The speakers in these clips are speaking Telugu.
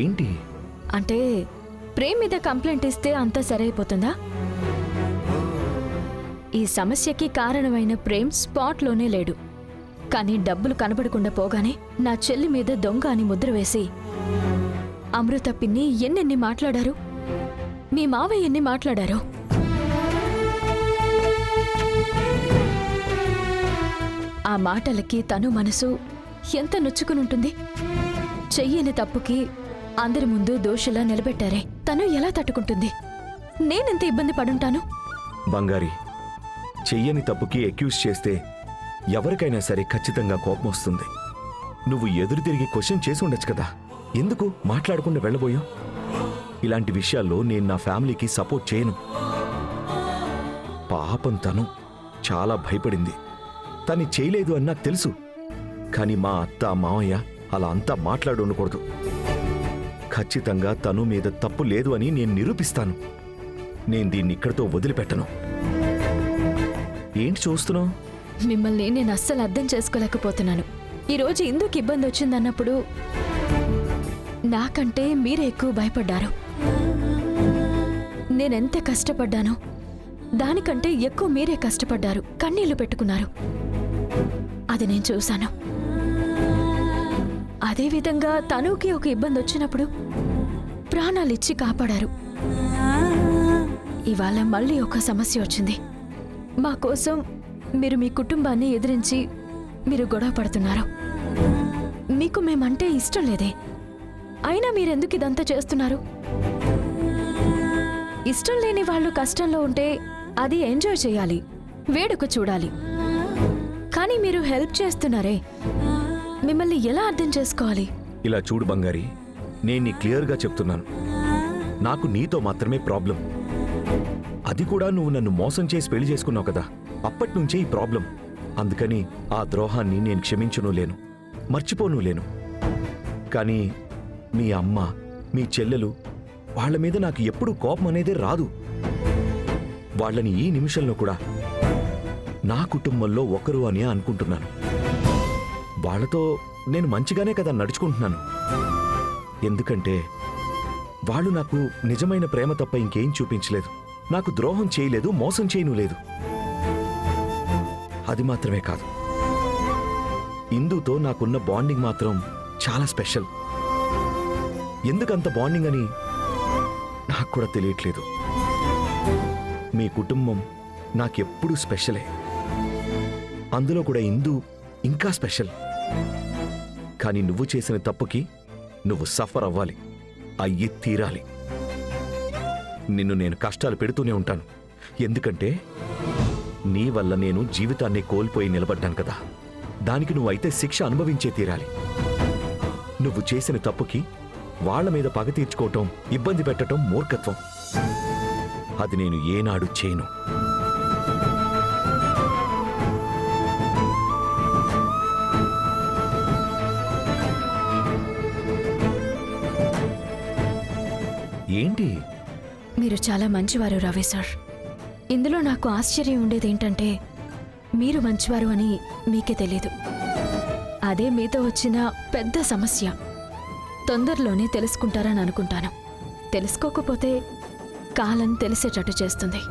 ఏంటి? అంటే ప్రేమ్ మీద కంప్లైంట్ ఇస్తే అంతా సరైపోతుందా? ఈ సమస్యకి కారణమైన ప్రేమ్ స్పాట్లోనే లేడు. కానీ డబ్బులు కనబడకుండా పోగానే నా చెల్లి మీద దొంగ అని ముద్ర వేసి అమృత పిన్ని ఎన్నెన్ని మాట్లాడారు, మీ మావయ్య ఎన్ని మాట్లాడారు. ఆ మాటలకి తను మనసు ఎంత నొచ్చుకునుంటుంది. చెయ్యని తప్పుకి అందరి ముందు దోషిలా నిలబెట్టారే, తను ఎలా తట్టుకుంటుంది? నేనెంత ఇబ్బంది పడుంటాను? బంగారి, చెయ్యని తప్పుకి అక్యూజ్ చేస్తే ఎవరికైనా సరే ఖచ్చితంగా కోపం వస్తుంది. నువ్వు ఎదురు తిరిగి క్వశ్చన్ చేసి ఉండొచ్చు కదా, ఎందుకు మాట్లాడకుండా వెళ్ళబోయావు? ఇలాంటి విషయాల్లో నేను నా ఫ్యామిలీకి సపోర్ట్ చేయను. పాపం తను చాలా భయపడింది. తను చేయలేదు అని నాకు తెలుసు. కానీ మా అత్త మావయ్య అలా అంతా మాట్లాడి ఉండకూడదు. ఖచ్చితంగా తను మీద తప్పు లేదు అని నేను నిరూపిస్తాను. నేను దీన్ని ఇక్కడితో వదిలిపెట్టను. ఏంటి చూస్తున్నావు? మిమ్మల్ని నేను అస్సలు అర్థం చేసుకోలేకపోతున్నాను. ఈరోజు ఎందుకు ఇబ్బంది వచ్చిందన్నప్పుడు నాకంటే మీరే ఎక్కువ భయపడ్డారు. నేనెంత కష్టపడ్డానో దానికంటే ఎక్కువ మీరే కష్టపడ్డారు, కన్నీళ్లు పెట్టుకున్నారు. అది నేను చూశాను. అదేవిధంగా తనుకి ఒక ఇబ్బంది వచ్చినప్పుడు ప్రాణాలిచ్చి కాపాడారు. ఇవాళ మళ్ళీ ఒక సమస్య వచ్చింది. మా కోసం మీరు మీ కుటుంబాన్ని ఎదిరించి మీరు గొడవ పడుతున్నారు. మీకు మేమంటే ఇష్టం లేదే, అయినా మీరెందుకు ఇదంతా చేస్తున్నారు? ఇష్టం లేని వాళ్ళు కష్టంలో ఉంటే అది ఎంజాయ్ చేయాలి, వేడుక చూడాలి. కానీ మీరు హెల్ప్ చేస్తున్నారే, మిమ్మల్ని ఎలా అర్థం చేసుకోవాలి? ఇలా చూడు బంగారి, నేను నీ క్లియర్గా చెప్తున్నాను. నాకు నీతో మాత్రమే ప్రాబ్లం. అది కూడా నువ్వు నన్ను మోసం చేసి పెళ్లి చేసుకున్నావు కదా, అప్పట్నుంచే ఈ ప్రాబ్లం. అందుకని ఆ ద్రోహాన్ని నేను క్షమించను లేను, మర్చిపోను లేను. కానీ మీ అమ్మ, మీ చెల్లెలు, వాళ్ల మీద నాకు ఎప్పుడూ కోపం అనేదే రాదు. వాళ్ళని ఈ నిమిషంలో కూడా నా కుటుంబంలో ఒకరు అని అనుకుంటున్నాను. వాళ్లతో నేను మంచిగానే కదా నడుచుకుంటున్నాను. ఎందుకంటే వాళ్ళు నాకు నిజమైన ప్రేమ తప్ప ఇంకేం చూపించలేదు. నాకు ద్రోహం చేయలేదు, మోసం చేయను లేదు. అది మాత్రమే కాదు, ఇందుతో నాకున్న బాండింగ్ మాత్రం చాలా స్పెషల్. ఎందుకంత బాండింగ్ అని నాకు కూడా తెలియట్లేదు. మీ కుటుంబం నాకెప్పుడూ స్పెషలే, అందులో కూడా ఇందు ఇంకా స్పెషల్. కానీ నువ్వు చేసిన తప్పుకి నువ్వు సఫర్ అవ్వాలి, అయ్యి తీరాలి. నిన్ను నేను కష్టాలు పెడుతూనే ఉంటాను. ఎందుకంటే నీ వల్ల నేను జీవితాన్ని కోల్పోయి నిలబడ్డాను కదా, దానికి నువ్వైతే శిక్ష అనుభవించే తీరాలి. నువ్వు చేసిన తప్పుకి వాళ్ల మీద పగ తీర్చుకోవటం, ఇబ్బంది పెట్టడం మూర్ఖత్వం. అది నేను ఏనాడు చేయను. ఏంటి? మీరు చాలా మంచివారు రవి సార్. ఇందులో నాకు ఆశ్చర్యం ఉండేదేంటంటే మీరు మంచివారు అని మీకే తెలీదు. అదే మీతో వచ్చిన పెద్ద సమస్య. తొందరలోనే తెలుసుకుంటారని అనుకుంటాను. తెలుసుకోకపోతే కాలం తెలిసేటట్టు చేస్తుంది.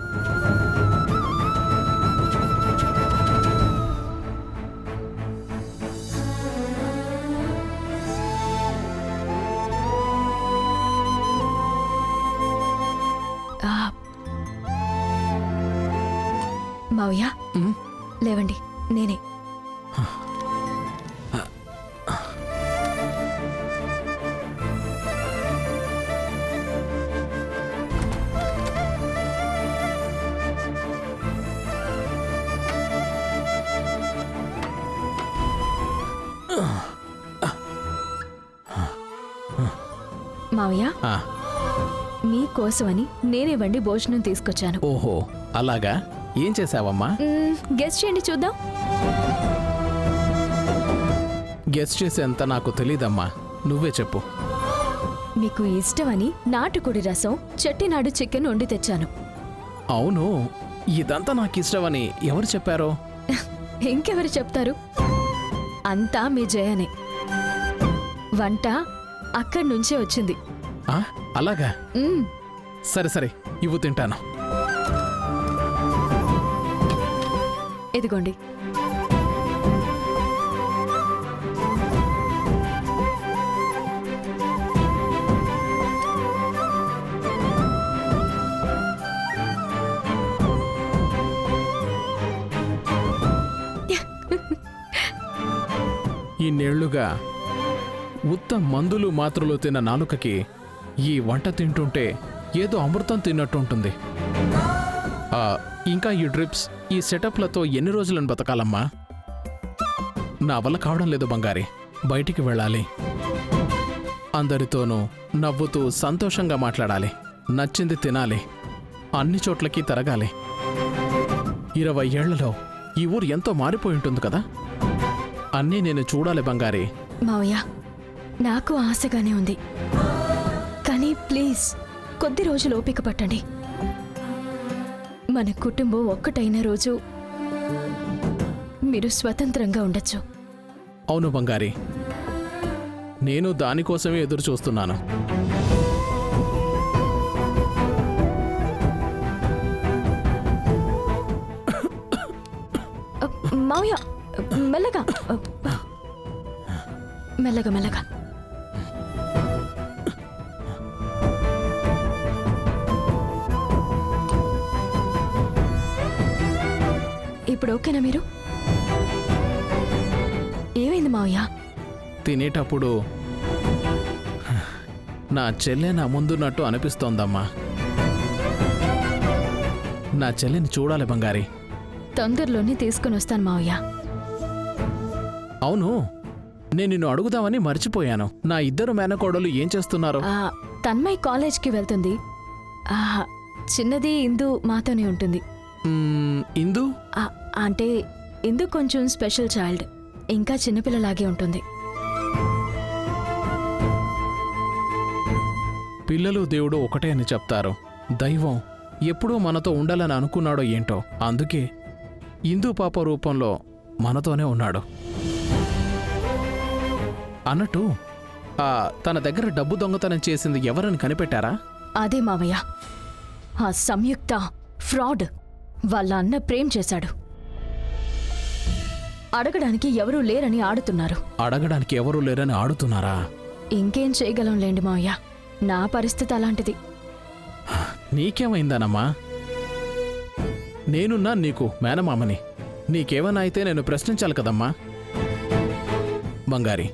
మావయ్య, లేవండి, నేనే. మావయ్య, మీకోసమని నేనే వండి భోజనం తీసుకొచ్చాను. ఓహో, అలాగా? ఏం చేసావమ్మా? గెస్ చేయండి చూద్దాం. గెస్ చేసేంత నాకు తెలీదమ్మా, నువ్వే చెప్పు. మీకు ఇష్టమని నాటుకోడి రసం, చెట్టినాడు చికెన్ వండి తెచ్చాను. అవును, ఇదంతా నాకు ఇష్టమని ఎవరు చెప్పారో? ఇంకెవరు చెప్తారు? అంతా మీ జయనే. వంట అక్కడి నుంచే వచ్చింది. ఆ, అలాగా. మ్మ్. సరే సరే, ఇవ్వు తింటాను. ఇదిగోండి. ఇన్నేళ్లుగా ఉత్త మందులు మాత్రలు తిన్న నాలుకకి ఈ వంట తింటుంటే ఏదో అమృతం తిన్నట్టుంటుంది. ఇంకా ఈ డ్రిప్స్, ఈ సెటప్లతో ఎన్ని రోజులను బతకాలమ్మా? నా వల్ల కావడం లేదు బంగారి. బయటికి వెళ్ళాలి, అందరితోనూ నవ్వుతూ సంతోషంగా మాట్లాడాలి, నచ్చింది తినాలి, అన్ని చోట్లకి తిరగాలి. 20 ఏళ్లలో ఈ ఊరు ఎంతో మారిపోయి ఉంటుంది కదా. అన్నీ నేను చూడాలి బంగారి. మావయ్య, నాకు ఆశగానే ఉంది, కానీ ప్లీజ్ కొద్ది రోజులు ఓపిక పట్టండి. మన కుటుంబం ఒక్కటైన రోజు మీరు స్వతంత్రంగా ఉండొచ్చు. అవును బంగారి, నేను దానికోసమే ఎదురు చూస్తున్నాను. మావయ్య, మెల్లగా మెల్లగా మెల్లగా. ఇప్పుడు ఓకేనా మీరు? ఏమైంది మావయ్య? తినేటప్పుడు నా చెల్లె నా ముందున్నట్టు అనిపిస్తోందమ్మా. నా చెల్లెని చూడాలి బంగారి. తొందరలోనే తీసుకుని వస్తాను మావయ్య. అవును, నేను నిన్ను అడుగుదామని మర్చిపోయాను. నా ఇద్దరు మేనకోడలు ఏం చేస్తున్నారు? తన్మయ్ కాలేజ్కి వెళ్తుంది. ఆ, చిన్నది ఇందు మాతోనే ఉంటుంది. ఇందు? అంటే ఇందు కొంచెం స్పెషల్ చైల్డ్, ఇంకా చిన్నపిల్లలాగే ఉంటుంది. పిల్లలు దేవుడు ఒకటే అని చెప్తారు. దైవం ఎప్పుడూ మనతో ఉండాలని అనుకున్నాడో ఏంటో, అందుకే ఇందు పాప రూపంలో మనతోనే ఉన్నాడు. అన్నట్టు తన దగ్గర డబ్బు దొంగతనం చేసింది ఎవరని కనిపెట్టారా? అదే మావయ్య, ఆ సంయుక్త ఫ్రాడ్. వాళ్ళ అన్న ప్రేమ్ చేశాడు. అడగడానికి ఎవరూ లేరని ఆడుతున్నారు. అడగడానికి ఎవరూ లేరని ఆడుతున్నారా? ఇంకేం చేయగలం లేండి మావయ్య, నా పరిస్థితి అలాంటిది. నీకేమైందనమ్మా? నేనున్నా నీకు మేనమామని. నీకేమన్నా అయితే నేను ప్రశ్నించాలి కదమ్మా. బంగారి,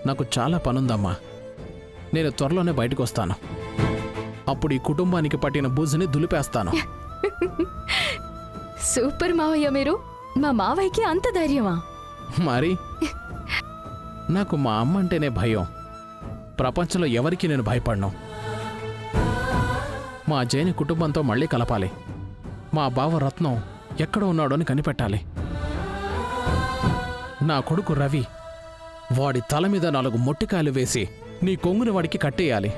నాకు చాలా పనుందమ్మా. నేను త్వరలోనే బయటకొస్తాను. అప్పుడు ఈ కుటుంబానికి పట్టిన బూజుని దులిపేస్తాను. సూపర్ మావయ్య మీరు. మా మావయ్యకి అంత ధైర్యమా? మరి నాకు మా అమ్మ అంటేనే భయం. ప్రపంచంలో ఎవరికి నేను భయపడను. మా జైని కుటుంబంతో మళ్ళీ కలపాలి. మా బావ రత్నం ఎక్కడ ఉన్నాడో అని కనిపెట్టాలి. నా కొడుకు రవి, వాడి తల మీద 4 మొట్టికాయలు వేసి నీ కొంగుని వాడికి కట్టేయాలి.